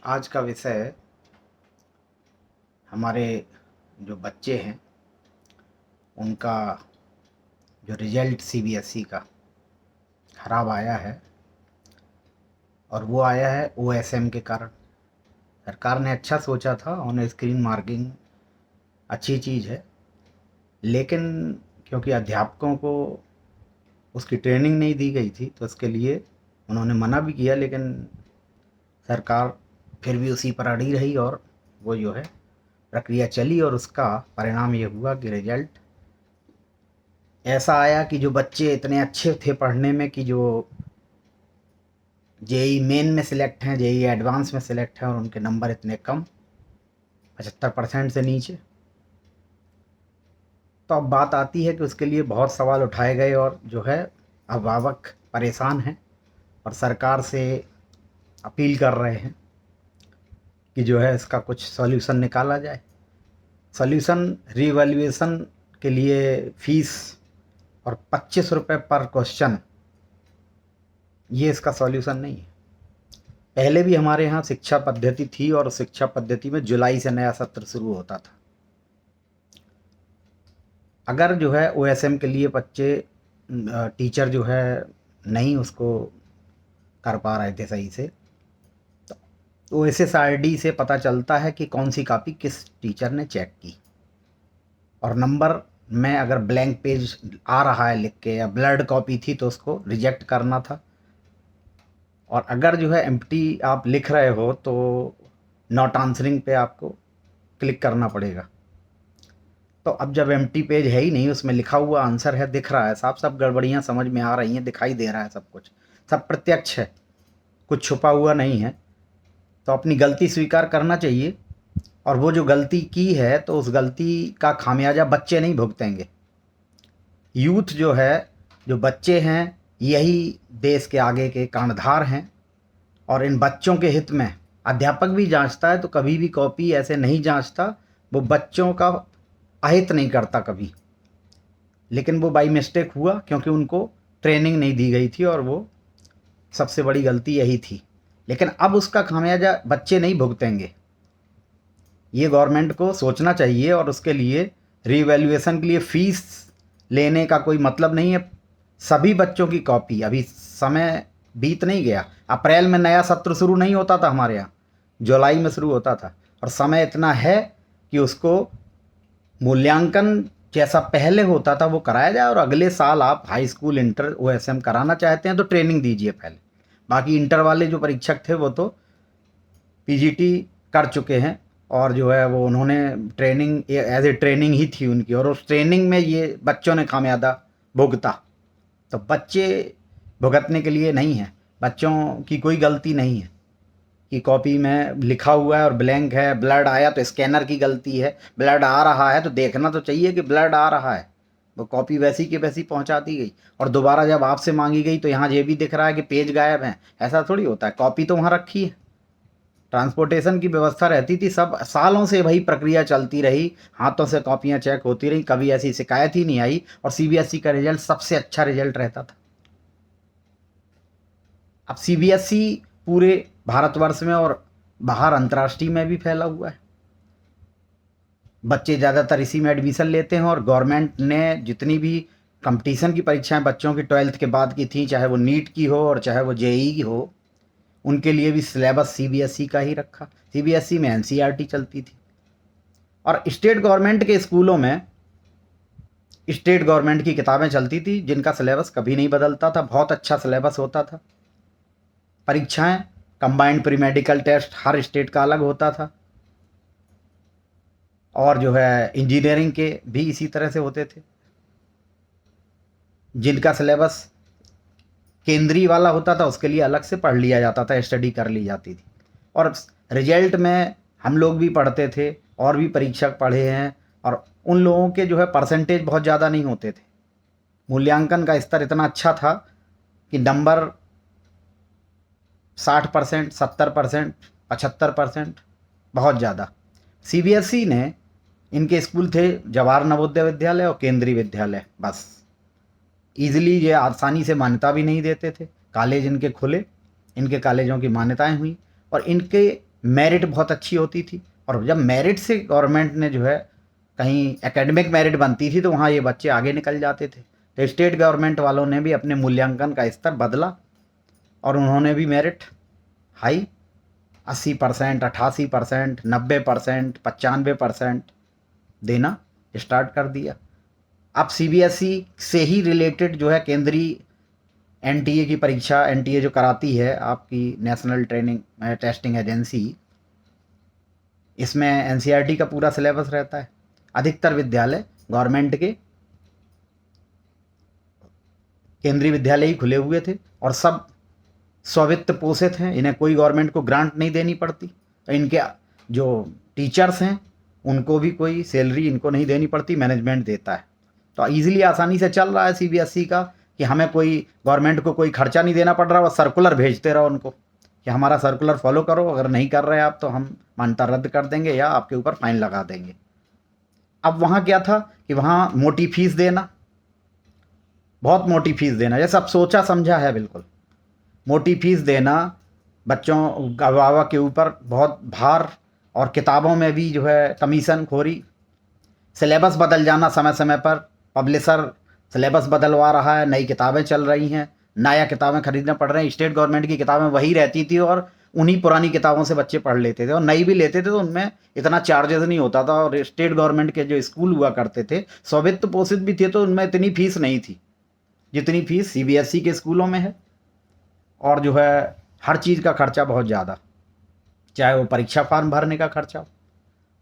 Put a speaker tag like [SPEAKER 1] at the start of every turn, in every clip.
[SPEAKER 1] आज का विषय हमारे जो बच्चे हैं उनका जो रिजल्ट सीबीएसई का ख़राब आया है और वो आया है ओएसएम के कारण। सरकार ने अच्छा सोचा था, ऑन स्क्रीन मार्किंग अच्छी चीज़ है, लेकिन क्योंकि अध्यापकों को उसकी ट्रेनिंग नहीं दी गई थी तो उसके लिए उन्होंने मना भी किया, लेकिन सरकार फिर भी उसी पर अड़ी रही और वो जो है प्रक्रिया चली और उसका परिणाम ये हुआ कि रिजल्ट ऐसा आया कि जो बच्चे इतने अच्छे थे पढ़ने में कि जो जेई मेन में सिलेक्ट हैं, जेई एडवांस में सिलेक्ट हैं, और उनके नंबर इतने कम, 75% से नीचे। तो अब बात आती है कि उसके लिए बहुत सवाल उठाए गए और जो है अभिभावक परेशान हैं और सरकार से अपील कर रहे हैं कि जो है इसका कुछ सॉल्यूशन निकाला जाए। सॉल्यूशन रीवैल्यूएशन के लिए फ़ीस और 25 रुपये पर क्वेश्चन, ये इसका सॉल्यूशन नहीं है। पहले भी हमारे यहाँ शिक्षा पद्धति थी और शिक्षा पद्धति में जुलाई से नया सत्र शुरू होता था। अगर जो है ओएसएम के लिए बच्चे टीचर जो है नहीं उसको कर पा रहे थे सही से, तो ओएसएसआरडी से पता चलता है कि कौन सी कॉपी किस टीचर ने चेक की, और नंबर में अगर ब्लैंक पेज आ रहा है लिख के या ब्लर्ड कॉपी थी तो उसको रिजेक्ट करना था, और अगर जो है एम्प्टी आप लिख रहे हो तो नॉट आंसरिंग पे आपको क्लिक करना पड़ेगा। तो अब जब एम्प्टी पेज है ही नहीं, उसमें लिखा हुआ आंसर है, दिख रहा है साफ, सब गड़बड़ियाँ समझ में आ रही हैं, दिखाई दे रहा है सब कुछ, सब प्रत्यक्ष है, कुछ छुपा हुआ नहीं है, तो अपनी गलती स्वीकार करना चाहिए। और वो जो गलती की है तो उस गलती का खामियाजा बच्चे नहीं भुगतेंगे। यूथ जो है, जो बच्चे हैं, यही देश के आगे के कर्णधार हैं, और इन बच्चों के हित में अध्यापक भी जांचता है तो कभी भी कॉपी ऐसे नहीं जांचता, वो बच्चों का अहित नहीं करता कभी, लेकिन वो बाई मिस्टेक हुआ क्योंकि उनको ट्रेनिंग नहीं दी गई थी और वो सबसे बड़ी गलती यही थी। लेकिन अब उसका खामियाजा बच्चे नहीं भुगतेंगे, ये गवर्नमेंट को सोचना चाहिए, और उसके लिए रीवैल्यूएशन के लिए फ़ीस लेने का कोई मतलब नहीं है। सभी बच्चों की कॉपी, अभी समय बीत नहीं गया, अप्रैल में नया सत्र शुरू नहीं होता था हमारे यहाँ, जुलाई में शुरू होता था, और समय इतना है कि उसको मूल्यांकन जैसा पहले होता था वो कराया जाए, और अगले साल आप हाई स्कूल इंटर ओएसएम कराना चाहते हैं तो ट्रेनिंग दीजिए पहले। बाकी इंटर वाले जो परीक्षक थे वो तो पीजीटी कर चुके हैं, और जो है वो उन्होंने ट्रेनिंग एज ए ट्रेनिंग ही थी उनकी, और उस ट्रेनिंग में ये बच्चों ने खामियादा भुगता। तो बच्चे भुगतने के लिए नहीं है, बच्चों की कोई गलती नहीं है कि कॉपी में लिखा हुआ है और ब्लैंक है, ब्लड आया तो स्कैनर की गलती है, ब्लड आ रहा है तो देखना तो चाहिए कि ब्लड आ रहा है, वो कॉपी वैसी की वैसी पहुंचा दी गई, और दोबारा जब आपसे मांगी गई तो यहाँ ये भी दिख रहा है कि पेज गायब है। ऐसा थोड़ी होता है, कॉपी तो वहाँ रखी है, ट्रांसपोर्टेशन की व्यवस्था रहती थी, सब सालों से वही प्रक्रिया चलती रही, हाथों से कॉपियाँ चेक होती रही, कभी ऐसी शिकायत ही नहीं आई, और सीबीएसई का रिजल्ट सबसे अच्छा रिजल्ट रहता था। अब सीबीएसई पूरे भारतवर्ष में और बाहर अंतर्राष्ट्रीय में भी फैला हुआ है, बच्चे ज़्यादातर इसी में एडमिशन लेते हैं, और गवर्नमेंट ने जितनी भी कंपटीशन की परीक्षाएं बच्चों की 12th के बाद की थी, चाहे वो नीट की हो और चाहे वो जेई की हो, उनके लिए भी सिलेबस सीबीएसई का ही रखा। सीबीएसई में एनसीईआरटी चलती थी, और स्टेट गवर्नमेंट के स्कूलों में स्टेट गवर्नमेंट की किताबें चलती थी जिनका सिलेबस कभी नहीं बदलता था, बहुत अच्छा सिलेबस होता था। परीक्षाएं, कंबाइंड प्री मेडिकल टेस्ट हर स्टेट का अलग होता था, और जो है इंजीनियरिंग के भी इसी तरह से होते थे, जिनका सिलेबस केंद्रीय वाला होता था उसके लिए अलग से पढ़ लिया जाता था, स्टडी कर ली जाती थी। और रिजल्ट में हम लोग भी पढ़ते थे और भी परीक्षक पढ़े हैं, और उन लोगों के जो है परसेंटेज बहुत ज़्यादा नहीं होते थे, मूल्यांकन का स्तर इतना अच्छा था कि नंबर 60%, 70%, 75%, बहुत ज़्यादा। सीबीएसई ने, इनके स्कूल थे जवाहर नवोदय विद्यालय और केंद्रीय विद्यालय, बस ईजिली ये आसानी से मान्यता भी नहीं देते थे, कॉलेज इनके खुले, इनके कॉलेजों की मान्यताएं हुई, और इनके मेरिट बहुत अच्छी होती थी, और जब मेरिट से गवर्नमेंट ने जो है कहीं एकेडमिक मेरिट बनती थी तो वहाँ ये बच्चे आगे निकल जाते थे। तो स्टेट गवर्नमेंट वालों ने भी अपने मूल्यांकन का स्तर बदला और उन्होंने भी मेरिट हाई 80%, 88%, 90%, 95% देना स्टार्ट कर दिया। अब सीबीएसई से ही रिलेटेड जो है केंद्रीय एनटीए की परीक्षा, एनटीए जो कराती है आपकी नेशनल ट्रेनिंग टेस्टिंग एजेंसी, इसमें एनसीईआरटी का पूरा सिलेबस रहता है। अधिकतर विद्यालय गवर्नमेंट के केंद्रीय विद्यालय ही खुले हुए थे और सब स्ववित्त पोषित हैं, इन्हें कोई गवर्नमेंट को ग्रांट नहीं देनी पड़ती। तो इनके जो टीचर्स हैं उनको भी कोई सैलरी इनको नहीं देनी पड़ती, मैनेजमेंट देता है। तो ईजिली आसानी से चल रहा है सीबीएसई का कि हमें कोई गवर्नमेंट को कोई खर्चा नहीं देना पड़ रहा, बस सर्कुलर भेजते रहो उनको कि हमारा सर्कुलर फॉलो करो, अगर नहीं कर रहे आप तो हम मान्यता रद्द कर देंगे या आपके ऊपर फाइन लगा देंगे। अब वहाँ क्या था कि वहाँ मोटी फीस देना, बहुत मोटी फीस देना, जैसे अब सोचा समझा है बिल्कुल। मोटी फीस देना, बच्चों अभिभावक के ऊपर बहुत भार, और किताबों में भी जो है कमीशन खोरी, सिलेबस बदल जाना समय समय पर, पब्लिशर सिलेबस बदलवा रहा है, नई किताबें चल रही हैं, नया किताबें खरीदना पड़ रहे हैं। स्टेट गवर्नमेंट की किताबें वही रहती थी और उन्हीं पुरानी किताबों से बच्चे पढ़ लेते थे, और नई भी लेते थे तो उनमें इतना चार्जेस नहीं होता था। और स्टेट गवर्नमेंट के जो स्कूल हुआ करते थे स्ववित्त पोषित भी थे, तो उनमें इतनी फीस नहीं थी जितनी फीस सीबीएसई के स्कूलों में है। और जो है हर चीज़ का खर्चा बहुत ज़्यादा, चाहे वो परीक्षा फॉर्म भरने का खर्चा हो।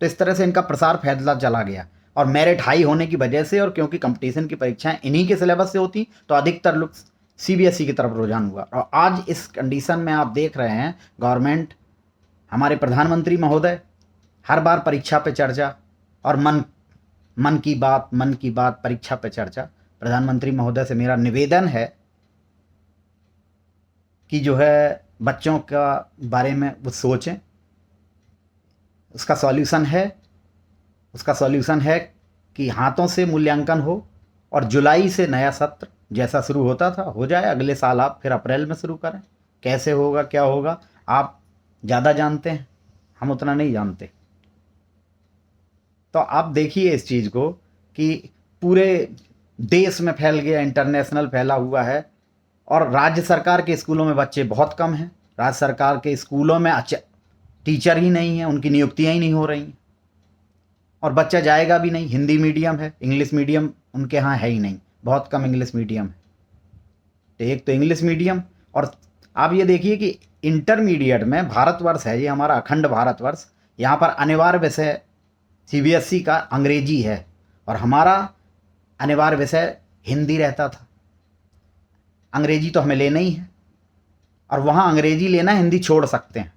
[SPEAKER 1] तो इस तरह से इनका प्रसार फैलता चला गया, और मेरिट हाई होने की वजह से, और क्योंकि कंपटीशन की परीक्षाएं इन्हीं के सिलेबस से होती, तो अधिकतर लोग सीबीएसई की तरफ रुझान हुआ। और आज इस कंडीशन में आप देख रहे हैं गवर्नमेंट, हमारे प्रधानमंत्री महोदय हर बार परीक्षा पे चर्चा, और मन की बात परीक्षा पे चर्चा। प्रधानमंत्री महोदय से मेरा निवेदन है कि जो है बच्चों का बारे में वो सोचें। उसका सॉल्यूशन है कि हाथों से मूल्यांकन हो, और जुलाई से नया सत्र जैसा शुरू होता था हो जाए। अगले साल आप फिर अप्रैल में शुरू करें। कैसे होगा, क्या होगा, आप ज़्यादा जानते हैं, हम उतना नहीं जानते। तो आप देखिए इस चीज़ को कि पूरे देश में फैल गया, इंटरनेशनल फैला हुआ है। और राज्य सरकार के स्कूलों में बच्चे बहुत कम हैं। राज्य सरकार के स्कूलों में टीचर ही नहीं है, उनकी नियुक्तियाँ ही नहीं हो रही, और बच्चा जाएगा भी नहीं। हिंदी मीडियम है, इंग्लिश मीडियम उनके यहाँ है ही नहीं, बहुत कम इंग्लिश मीडियम है। तो एक तो इंग्लिश मीडियम, और आप ये देखिए कि इंटरमीडिएट में, भारतवर्ष है ये हमारा अखंड भारतवर्ष, यहाँ पर अनिवार्य विषय सीबीएसई का अंग्रेजी है, और हमारा अनिवार्य विषय हिंदी रहता था। अंग्रेजी तो हमें लेना ही है, और वहाँ अंग्रेजी लेना, हिंदी छोड़ सकते हैं।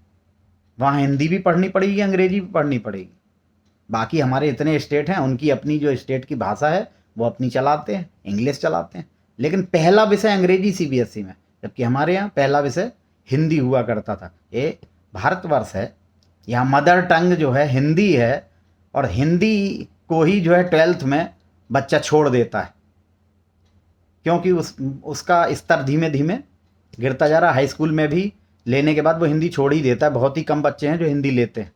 [SPEAKER 1] वहाँ हिंदी भी पढ़नी पड़ेगी, अंग्रेजी भी पढ़नी पड़ेगी। बाकी हमारे इतने स्टेट हैं, उनकी अपनी जो स्टेट की भाषा है वो अपनी चलाते हैं, इंग्लिश चलाते हैं, लेकिन पहला विषय अंग्रेजी सीबीएसई में, जबकि हमारे यहाँ पहला विषय हिंदी हुआ करता था। ये भारतवर्ष है, यहाँ मदर टंग जो है हिंदी है, और हिंदी को ही जो है 12th में बच्चा छोड़ देता है, क्योंकि उसका स्तर धीमे धीमे गिरता जा रहा है। हाई स्कूल में भी लेने के बाद वो हिंदी छोड़ ही देता है। बहुत ही कम बच्चे हैं जो हिंदी लेते हैं।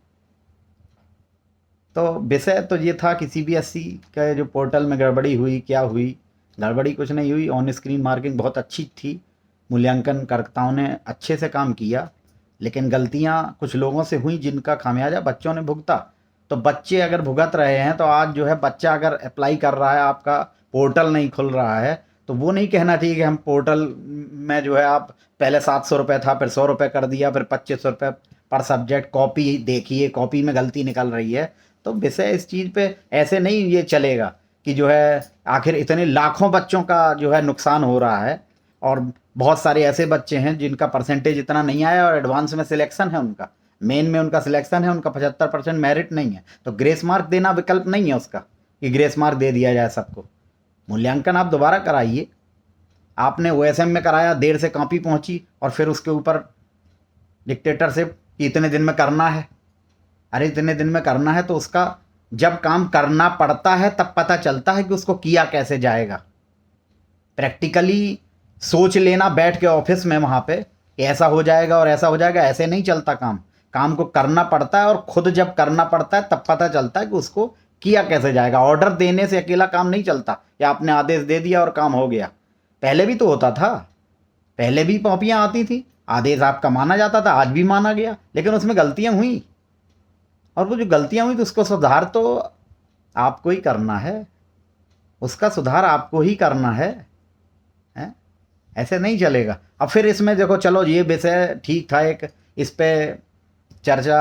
[SPEAKER 1] तो विषय तो ये था कि सीबीएसई का जो पोर्टल में गड़बड़ी हुई, क्या हुई, गड़बड़ी कुछ नहीं हुई। ऑन स्क्रीन मार्किंग बहुत अच्छी थी, मूल्यांकनकर्ताओं ने अच्छे से काम किया, लेकिन गलतियां कुछ लोगों से हुई जिनका खामियाजा बच्चों ने भुगता। तो बच्चे अगर भुगत रहे हैं, तो आज जो है बच्चा अगर अप्लाई कर रहा है, आपका पोर्टल नहीं खुल रहा है, तो वो नहीं कहना चाहिए कि हम पोर्टल में जो है आप पहले 700 रुपये था, फिर 100 रुपये कर दिया, फिर 2500 रुपये पर सब्जेक्ट। कॉपी देखिए, कॉपी में गलती निकल रही है। तो विषय इस चीज़ पे ऐसे नहीं ये चलेगा कि जो है आखिर इतने लाखों बच्चों का जो है नुकसान हो रहा है, और बहुत सारे ऐसे बच्चे हैं जिनका परसेंटेज इतना नहीं आया और एडवांस में सिलेक्शन है उनका, मेन में उनका सिलेक्शन है, उनका 75% मेरिट नहीं है, तो ग्रेस मार्क देना विकल्प नहीं है उसका कि ग्रेस मार्क दे दिया जाए सबको। मूल्यांकन आप दोबारा कराइए। आपने ओएसएम में कराया, देर से कॉपी पहुंची, और फिर उसके ऊपर डिक्टेटरशिप कि इतने दिन में करना है। अरे इतने दिन में करना है तो उसका जब काम करना पड़ता है तब पता चलता है कि उसको किया कैसे जाएगा। प्रैक्टिकली सोच लेना बैठ के ऑफिस में वहाँ पे कि ऐसा हो जाएगा और ऐसा हो जाएगा, ऐसे नहीं चलता काम। काम को करना पड़ता है, और खुद जब करना पड़ता है तब पता चलता है कि उसको किया कैसे जाएगा। ऑर्डर देने से अकेला काम नहीं चलता, या आपने आदेश दे दिया और काम हो गया। पहले भी तो होता था, पहले भी कॉपियाँ आती थी, आदेश आपका माना जाता था, आज भी माना गया, लेकिन उसमें गलतियाँ हुई, और वो जो गलतियाँ हुई तो उसको सुधार तो आपको ही करना है, उसका सुधार आपको ही करना है, हैं? ऐसे नहीं चलेगा। अब फिर इसमें देखो, चलो ये विषय ठीक था, एक इस पे चर्चा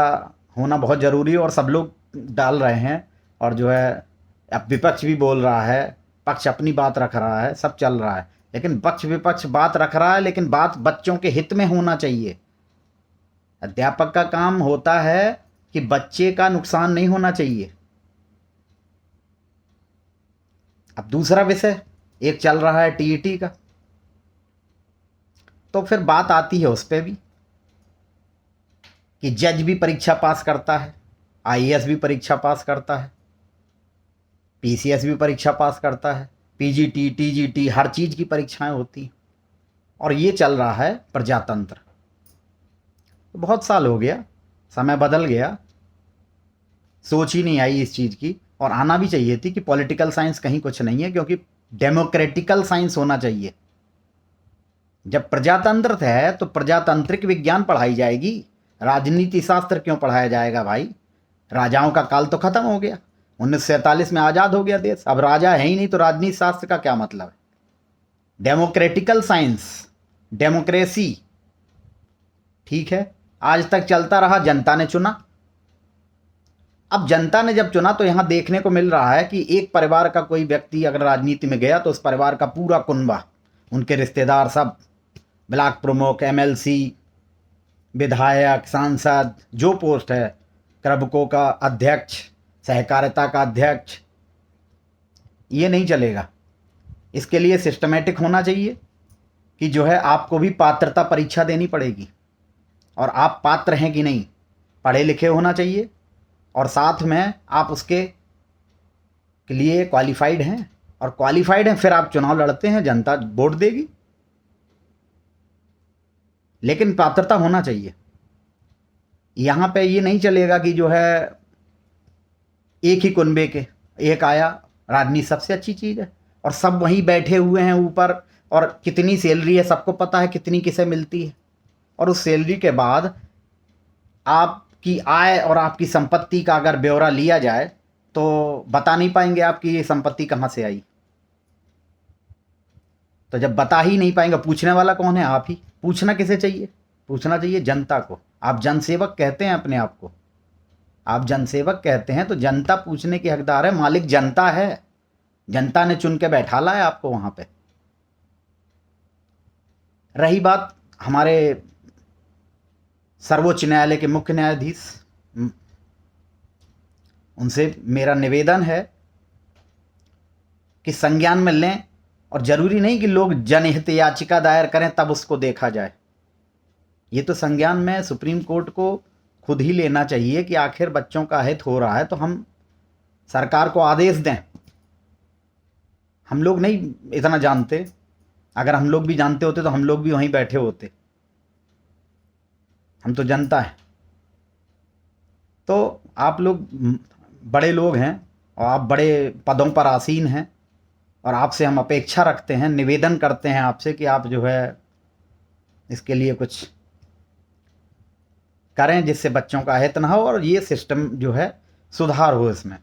[SPEAKER 1] होना बहुत ज़रूरी है, और सब लोग डाल रहे हैं, और जो है अब विपक्ष भी बोल रहा है, पक्ष अपनी बात रख रहा है, सब चल रहा है, लेकिन पक्ष विपक्ष बात रख रहा है, लेकिन बात बच्चों के हित में होना चाहिए। अध्यापक का काम होता है कि बच्चे का नुकसान नहीं होना चाहिए। अब दूसरा विषय एक चल रहा है टीईटी का, तो फिर बात आती है उस पर भी कि जज भी परीक्षा पास करता है, आईएएस भी परीक्षा पास करता है, पीसीएस भी परीक्षा पास करता है, पीजीटी टीजीटी हर चीज़ की परीक्षाएं होती हैं, और ये चल रहा है प्रजातंत्र। तो बहुत साल हो गया, समय बदल गया, सोच ही नहीं आई इस चीज़ की, और आना भी चाहिए थी कि पॉलिटिकल साइंस कहीं कुछ नहीं है, क्योंकि डेमोक्रेटिकल साइंस होना चाहिए। जब प्रजातंत्र है तो प्रजातांत्रिक विज्ञान पढ़ाई जाएगी, राजनीति शास्त्र क्यों पढ़ाया जाएगा भाई? राजाओं का काल तो खत्म हो गया, 1947 में आज़ाद हो गया देश, अब राजा है ही नहीं, तो राजनीति शास्त्र का क्या मतलब है? डेमोक्रेटिकल साइंस, डेमोक्रेसी, ठीक है, आज तक चलता रहा, जनता ने चुना। अब जनता ने जब चुना तो यहाँ देखने को मिल रहा है कि एक परिवार का कोई व्यक्ति अगर राजनीति में गया तो उस परिवार का पूरा कुनबा, उनके रिश्तेदार सब, ब्लॉक प्रमुख, एमएलसी, विधायक, सांसद, जो पोस्ट है, क्रबकों का अध्यक्ष, सहकारिता का अध्यक्ष, ये नहीं चलेगा। इसके लिए सिस्टमेटिक होना चाहिए कि जो है आपको भी पात्रता परीक्षा देनी पड़ेगी, और आप पात्र हैं कि नहीं, पढ़े लिखे होना चाहिए, और साथ में आप उसके के लिए क्वालिफाइड हैं, और क्वालिफाइड हैं फिर आप चुनाव लड़ते हैं, जनता वोट देगी, लेकिन पात्रता होना चाहिए। यहाँ पे ये नहीं चलेगा कि जो है एक ही कुनबे के एक आया, राजनीति सबसे अच्छी चीज़ है, और सब वहीं बैठे हुए हैं ऊपर, और कितनी सैलरी है सबको पता है, कितनी किसे मिलती है, और उस सैलरी के बाद आपकी आय और आपकी संपत्ति का अगर ब्यौरा लिया जाए तो बता नहीं पाएंगे आपकी ये संपत्ति कहाँ से आई। तो जब बता ही नहीं पाएंगे, पूछने वाला कौन है? आप ही। पूछना किसे चाहिए? पूछना चाहिए जनता को। आप जनसेवक कहते हैं अपने आप को, आप जनसेवक कहते हैं, तो जनता पूछने की हकदार है, मालिक जनता है, जनता ने चुन के बैठाला है आपको वहाँ पे। रही बात हमारे सर्वोच्च न्यायालय के मुख्य न्यायाधीश, उनसे मेरा निवेदन है कि संज्ञान में लें, और ज़रूरी नहीं कि लोग जनहित याचिका दायर करें तब उसको देखा जाए। ये तो संज्ञान में सुप्रीम कोर्ट को खुद ही लेना चाहिए कि आखिर बच्चों का हित हो रहा है तो हम सरकार को आदेश दें। हम लोग नहीं इतना जानते, अगर हम लोग भी जानते होते तो हम लोग भी वहीं बैठे होते, हम तो जनता है। तो आप लोग बड़े लोग हैं, और आप बड़े पदों पर आसीन हैं, और आपसे हम अपेक्षा रखते हैं, निवेदन करते हैं आपसे कि आप जो है इसके लिए कुछ करें जिससे बच्चों का हित ना हो, और ये सिस्टम जो है सुधार हो। इसमें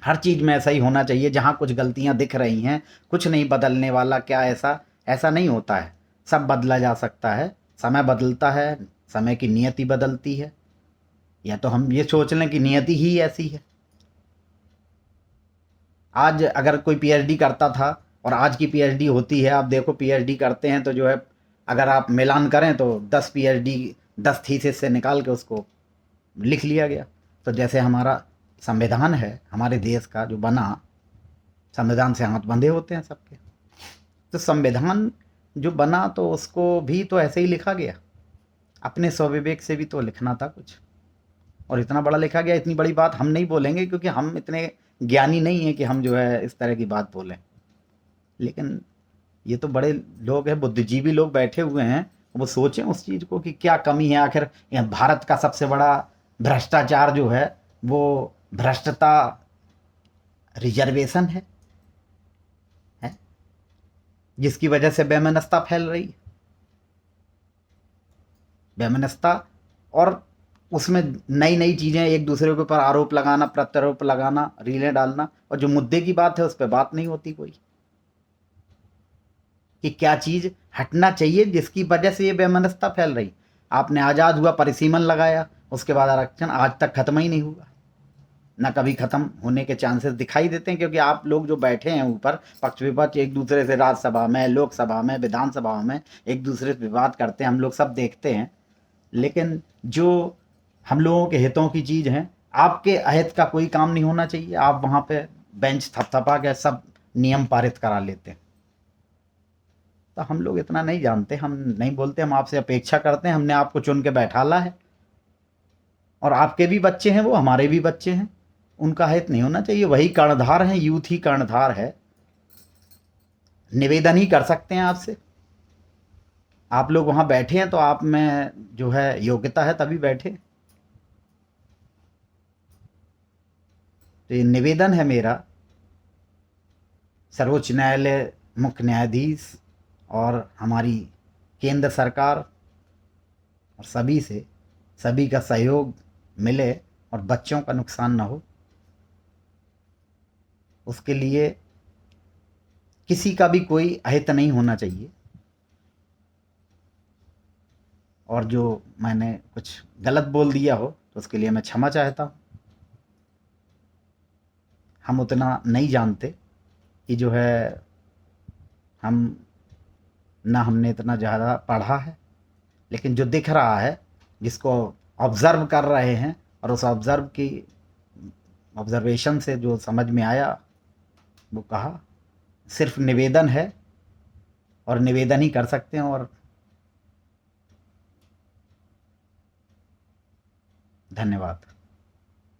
[SPEAKER 1] हर चीज़ में ऐसा ही होना चाहिए। जहाँ कुछ गलतियाँ दिख रही हैं, कुछ नहीं बदलने वाला, क्या ऐसा नहीं होता है, सब बदला जा सकता है, समय बदलता है, समय की नियति बदलती है, या तो हम ये सोच लें कि नियति ही ऐसी है। आज अगर कोई पीएचडी करता था और आज की पीएचडी होती है, आप देखो पीएचडी करते हैं तो जो है अगर आप मिलान करें तो 10 पीएचडी 10 थीसिस से निकाल के उसको लिख लिया गया। तो जैसे हमारा संविधान है, हमारे देश का जो बना, संविधान से हाथ बंधे होते हैं सबके, तो संविधान जो बना तो उसको भी तो ऐसे ही लिखा गया, अपने स्वविवेक से भी तो लिखना था कुछ, और इतना बड़ा लिखा गया। इतनी बड़ी बात हम नहीं बोलेंगे क्योंकि हम इतने ज्ञानी नहीं हैं कि हम जो है इस तरह की बात बोलें, लेकिन ये तो बड़े लोग हैं, बुद्धिजीवी लोग बैठे हुए हैं, वो सोचें उस चीज़ को कि क्या कमी है आखिर। भारत का सबसे बड़ा भ्रष्टाचार जो है वो भ्रष्टता रिजर्वेशन है जिसकी वजह से बेमनस्ता फैल रही है। बेमनस्ता, और उसमें नई नई चीज़ें एक दूसरे के ऊपर आरोप लगाना, प्रत्यारोप लगाना, रीलें डालना, और जो मुद्दे की बात है उस पर बात नहीं होती कोई कि क्या चीज़ हटना चाहिए जिसकी वजह से ये बेमनस्ता फैल रही। आपने आज़ाद हुआ परिसीमन लगाया, उसके बाद आरक्षण आज तक खत्म ही नहीं हुआ, ना कभी खत्म होने के चांसेस दिखाई देते हैं, क्योंकि आप लोग जो बैठे हैं ऊपर पक्ष विपक्ष एक दूसरे से राज्यसभा में, लोकसभा में, विधानसभा में एक दूसरे से विवाद करते हैं, हम लोग सब देखते हैं। लेकिन जो हम लोगों के हितों की चीज़ हैं, आपके अहित का कोई काम नहीं होना चाहिए। आप वहाँ पे बेंच थपथपा के सब नियम पारित करा लेते हैं। तो हम लोग इतना नहीं जानते, हम नहीं बोलते, हम आपसे अपेक्षा करते हैं। हमने आपको चुन के बैठाला है, और आपके भी बच्चे हैं, वो हमारे भी बच्चे हैं, उनका हित नहीं होना चाहिए। वही कर्णधार हैं, यूथ ही कर्णधार है। निवेदन ही कर सकते हैं आपसे। आप लोग वहाँ बैठे हैं तो आप में जो है योग्यता है तभी बैठे। तो ये निवेदन है मेरा सर्वोच्च न्यायालय, मुख्य न्यायाधीश और हमारी केंद्र सरकार और सभी से, सभी का सहयोग मिले और बच्चों का नुकसान ना हो, उसके लिए किसी का भी कोई अहित नहीं होना चाहिए। और जो मैंने कुछ गलत बोल दिया हो तो उसके लिए मैं क्षमा चाहता हूँ। हम उतना नहीं जानते कि जो है हम, ना हमने इतना ज़्यादा पढ़ा है, लेकिन जो दिख रहा है, जिसको ऑब्ज़र्व कर रहे हैं, और उस ऑब्ज़र्वेशन से जो समझ में आया वो कहा। सिर्फ निवेदन है और निवेदन ही कर सकते हैं। और धन्यवाद।